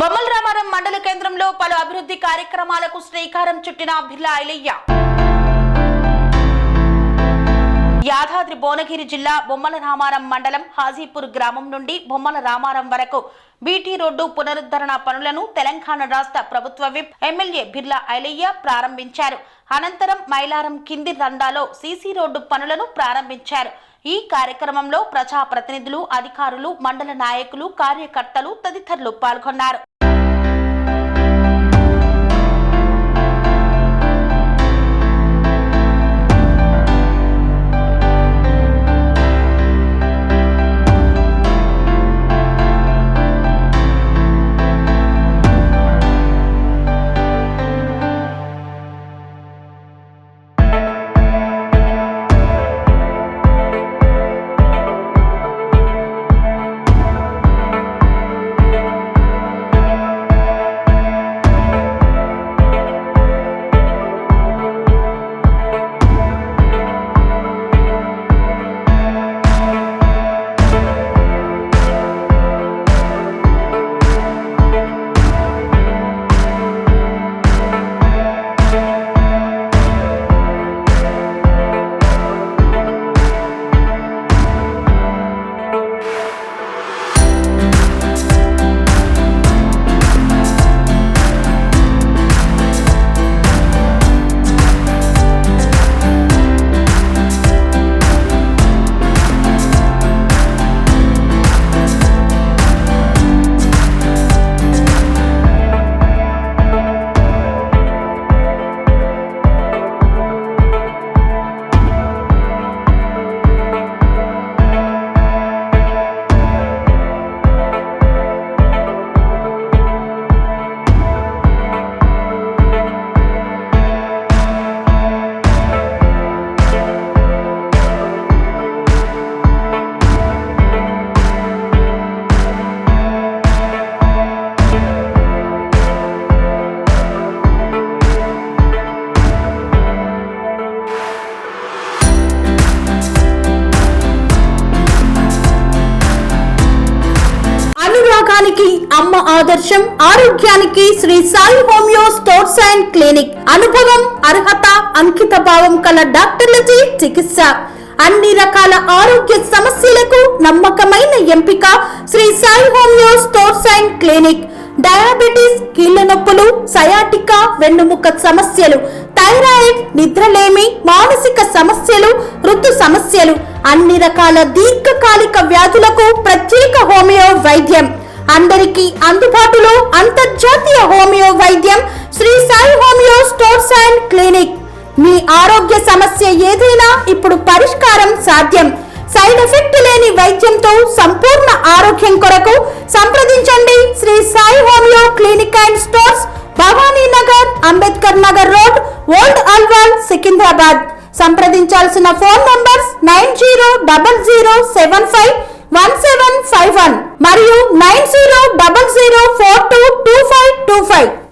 బొమ్మల రామారం మండల కేంద్రంలో పలు అభివృద్ధి కార్యక్రమాలకు శ్రీకారం చుట్టిన బిర్లా ఐలయ్య. యాదాద్రి భువనగిరి జిల్లా బొమ్మల రామారం మండలం హాజీపూర్ గ్రామం నుండి బొమ్మల రామారం వరకు బీటీ రోడ్డు పునరుద్ధరణ పనులను తెలంగాణ రాష్ట్ర ప్రభుత్వ విప్ ఎమ్మెల్యే బిర్లా ఐలయ్య ప్రారంభించారు. అనంతరం మైలారం కింది తండాలో సీసీ రోడ్డు పనులను ప్రారంభించారు. ఈ కార్యక్రమంలో ప్రజాప్రతినిధులు, అధికారులు, మండల నాయకులు, కార్యకర్తలు తదితరులు పాల్గొన్నారు. అమ్మ ఆదర్శం, ఆరోగ్యానికి Shri Sai homeo stores and clinic. అనుభవం, అర్హత, అంకిత భావం కల డాక్టర్లచే చికిత్స. అన్ని రకాల ఆరోగ్య సమస్యలకు నమ్మకమైన ఎంపిక Shri Sai homeo stores and clinic. Diabetes, కీళ్ల నొప్పులు, సయాటికా, వెన్నుముక సమస్యలు, థైరాయిడ్, నిద్రలేమి, మానసిక సమస్యలు, ఋతు సమస్యలు, అన్ని రకాల దీర్ఘకాలిక వ్యాధులకు ప్రత్యేక హోమియో వైద్యం. అందరికీ అందుబాటులో అంతర్జాతీయ హోమియో వైద్యం Shri Sai homeo stores and clinic. మీ ఆరోగ్య సమస్య ఏదైనా ఇప్పుడు పరిష్కారం సాధ్యం. సైడ్ ఎఫెక్ట్ లేని వైద్యంతో సంపూర్ణ ఆరోగ్యం కొరకు సంప్రదించండి Shri Sai homeo clinic and stores, Bhavani Nagar, Ambedkar Nagar road, old Alwal, Secunderabad. సంప్రదించాల్సిన ఫోన్ నంబర్స్ 9000751751 మరియు 9000422525.